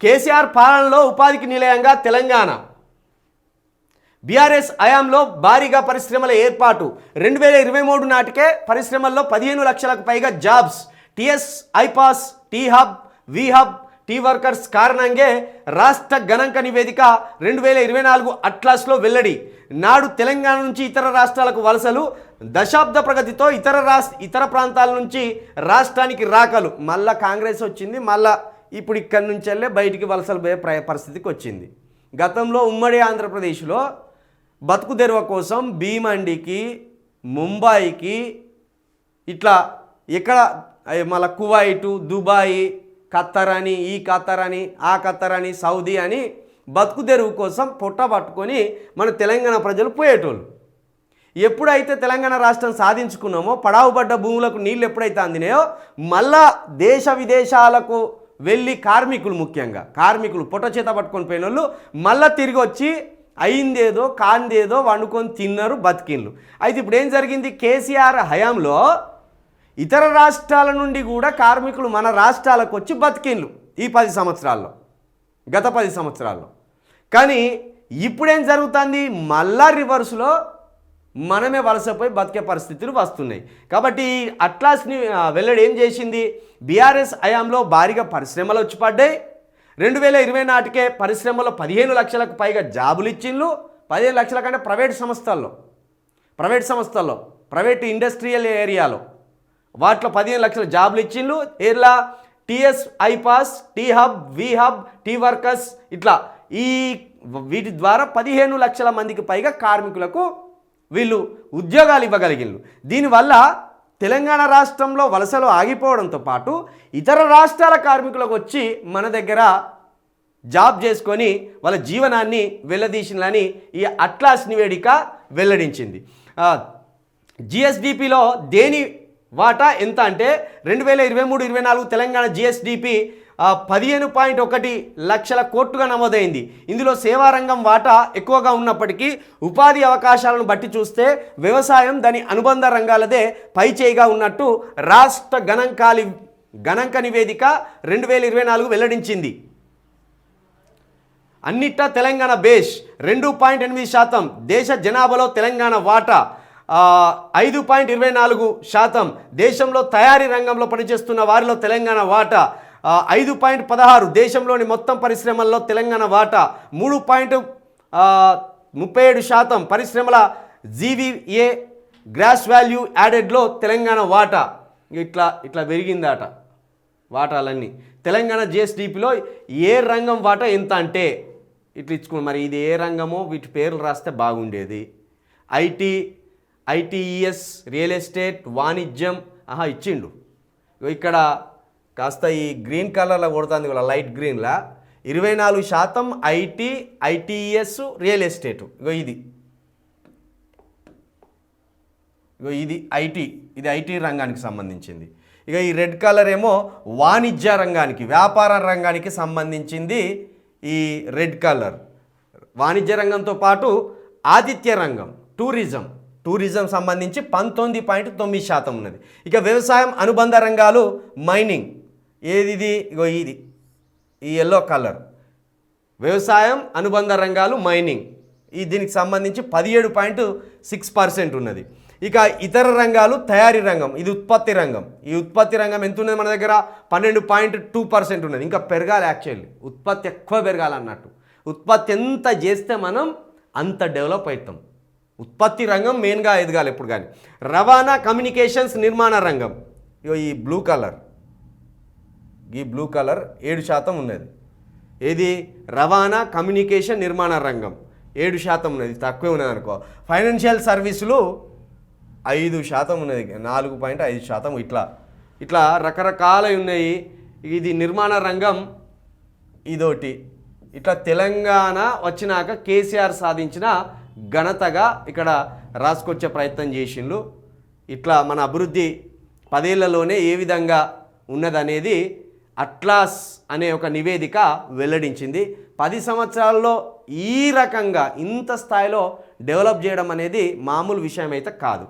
కేసీఆర్ పాలనలో ఉపాధికి నిలయంగా తెలంగాణ. బీఆర్ఎస్ హయాంలో భారీగా పరిశ్రమల ఏర్పాటు. 2023 నాటికే పరిశ్రమల్లో 15 లక్షలకు పైగా jobs. TS, iPASS, T hub, we hub, T workers కారణంగా రాష్ట్ర గణాంక నివేదిక 2024 అట్లాస్లో వెల్లడి. నాడు తెలంగాణ నుంచి ఇతర రాష్ట్రాలకు వలసలు, దశాబ్ద ప్రగతితో ఇతర ప్రాంతాల నుంచి రాష్ట్రానికి రాకలు. మళ్ళా కాంగ్రెస్ వచ్చింది, మళ్ళా ఇప్పుడు ఇక్కడి నుంచి వెళ్ళే బయటికి వలసలు పోయే పరిస్థితికి వచ్చింది. గతంలో ఉమ్మడి ఆంధ్రప్రదేశ్లో బతుకు తెరువ కోసం భీమండికి, ముంబాయికి, ఇట్లా ఎక్కడ మళ్ళీ కువైటు, దుబాయ్, ఖత్తర్ అని, ఈ ఖత్తర్ అని, ఆ ఖత్తర్ అని, సౌదీ అని బతుకు తెరువు కోసం పొట్ట పట్టుకొని మన తెలంగాణ ప్రజలు పోయేటోళ్ళు. ఎప్పుడైతే తెలంగాణ రాష్ట్రం సాధించుకున్నామో, పడావుపడ్డ భూములకు నీళ్ళు ఎప్పుడైతే అందినాయో, మళ్ళా దేశ విదేశాలకు వెళ్ళి కార్మికులు, ముఖ్యంగా కార్మికులు పొట్ట చేత పట్టుకొని పోయిన వాళ్ళు మళ్ళీ తిరిగి వచ్చి అయిందేదో కాందేదో వండుకొని తిన్నారు, బతికిన్లు. అయితే ఇప్పుడు ఏం జరిగింది? కేసీఆర్ హయాంలో ఇతర రాష్ట్రాల నుండి కూడా కార్మికులు మన రాష్ట్రాలకు వచ్చి బతికిన్లు ఈ 10 సంవత్సరాల్లో, గత 10 సంవత్సరాల్లో. కానీ ఇప్పుడేం జరుగుతుంది? మళ్ళా రివర్స్లో మనమే వలసపోయి బతికే పరిస్థితులు వస్తున్నాయి. కాబట్టి అట్లాస్ని వెల్లడి ఏం చేసింది? బీఆర్ఎస్ హయాంలో భారీగా పరిశ్రమలు వచ్చి పడ్డాయి. 2020 నాటికే పరిశ్రమలో 15 లక్షలకు పైగా జాబులు ఇచ్చిండ్రు. 15 లక్షల కంటే ప్రైవేట్ సంస్థల్లో ప్రైవేట్ ఇండస్ట్రియల్ ఏరియాలో వాటిలో 15 లక్షల జాబులు ఇచ్చిండ్రు. ఇలా TS, iPASS, T hub, we hub, T workers, ఇట్లా వీటి ద్వారా 15 లక్షల మందికి పైగా కార్మికులకు వీళ్ళు ఉద్యోగాలు ఇవ్వగలిగిండ్రు. దీనివల్ల తెలంగాణ రాష్ట్రంలో వలసలు ఆగిపోవడంతో పాటు ఇతర రాష్ట్రాల కార్మికులకు వచ్చి మన దగ్గర జాబ్ చేసుకొని వాళ్ళ జీవనాన్ని వెల్లదీసినని ఈ అట్లాస్ నివేదిక వెల్లడించింది. జిఎస్డిపిలో దేని వాటా ఎంత అంటే 2023-24 తెలంగాణ జిఎస్డిపి 15.1 లక్షల కోట్లుగా నమోదైంది. ఇందులో సేవారంగం వాటా ఎక్కువగా ఉన్నప్పటికీ ఉపాధి అవకాశాలను బట్టి చూస్తే వ్యవసాయం దాని అనుబంధ రంగాలదే పైచేయిగా ఉన్నట్టు రాష్ట్ర గణాంక నివేదిక 2024 వెల్లడించింది. అన్నిటా తెలంగాణ బేస్ 2.8%. దేశ జనాభాలో తెలంగాణ వాటా 5.24%. దేశంలో తయారీ రంగంలో పనిచేస్తున్న వారిలో తెలంగాణ వాటా 5.16. దేశంలోని మొత్తం పరిశ్రమల్లో తెలంగాణ వాటా 3.37%. పరిశ్రమల జీవీఏ గ్రాస్ వాల్యూ యాడెడ్లో తెలంగాణ వాటా ఇట్లా పెరిగిందట. వాటాలన్నీ తెలంగాణ జిఎస్డిపిలో ఏ రంగం వాటా ఎంత అంటే ఇట్లా ఇచ్చుకున్నాం. మరి ఇది ఏ రంగమో వీటి పేర్లు రాస్తే బాగుండేది. ఐటీఈఎస్, రియల్ ఎస్టేట్, వాణిజ్యం ఇచ్చిండు. ఇక్కడ కాస్త ఈ గ్రీన్ కలర్లో కొడుతుంది కూడా, లైట్ గ్రీన్లా 24% ఐటీఈఎస్, రియల్ ఎస్టేటు. ఇది ఐటీ రంగానికి సంబంధించింది. ఇక ఈ రెడ్ కలర్ ఏమో వాణిజ్య రంగానికి, వ్యాపార రంగానికి సంబంధించింది. ఈ రెడ్ కలర్ వాణిజ్య రంగంతో పాటు ఆతిథ్య రంగం, టూరిజం సంబంధించి 19.9% ఉన్నది. ఇక వ్యవసాయం అనుబంధ రంగాలు, మైనింగ్, ఇది ఈ ఎల్లో కలర్ వ్యవసాయం అనుబంధ రంగాలు, మైనింగ్, దీనికి సంబంధించి 17.6% ఉన్నది. ఇక ఇతర రంగాలు, తయారీ రంగం, ఇది ఉత్పత్తి రంగం. ఈ ఉత్పత్తి రంగం ఎంత ఉన్నది? మన దగ్గర 12.2% ఉన్నది. ఇంకా పెరగాలి, యాక్చువల్లీ ఉత్పత్తి ఎక్కువ పెరగాలన్నట్టు. ఉత్పత్తి ఎంత చేస్తే మనం అంత డెవలప్ అవుతాం. ఉత్పత్తి రంగం మెయిన్గా ఎదగాలి ఎప్పుడు కానీ. రవాణా, కమ్యూనికేషన్స్, నిర్మాణ రంగం, ఈ బ్లూ కలర్ 7% ఉన్నది. ఏది? రవాణా, కమ్యూనికేషన్, నిర్మాణ రంగం 7% ఉన్నది. తక్కువే ఉన్నది అనుకో. ఫైనాన్షియల్ సర్వీసులు 5% ఉన్నది, 4.5%. ఇట్లా రకరకాలవి ఉన్నాయి. ఇది నిర్మాణ రంగం ఇదోటి. ఇట్లా తెలంగాణ వచ్చినాక కేసీఆర్ సాధించిన ఘనతగా ఇక్కడ రాసుకొచ్చే ప్రయత్నం చేసిండ్రు. ఇట్లా మన అభివృద్ధి 10 ఏళ్లలోనే ఏ విధంగా ఉన్నదనేది అట్లాస్ అనే ఒక నివేదిక వెల్లడించింది. 10 సంవత్సరాల్లో ఈ రకంగా ఇంత స్థాయిలో డెవలప్ చేయడం అనేది మామూలు విషయం అయితే కాదు.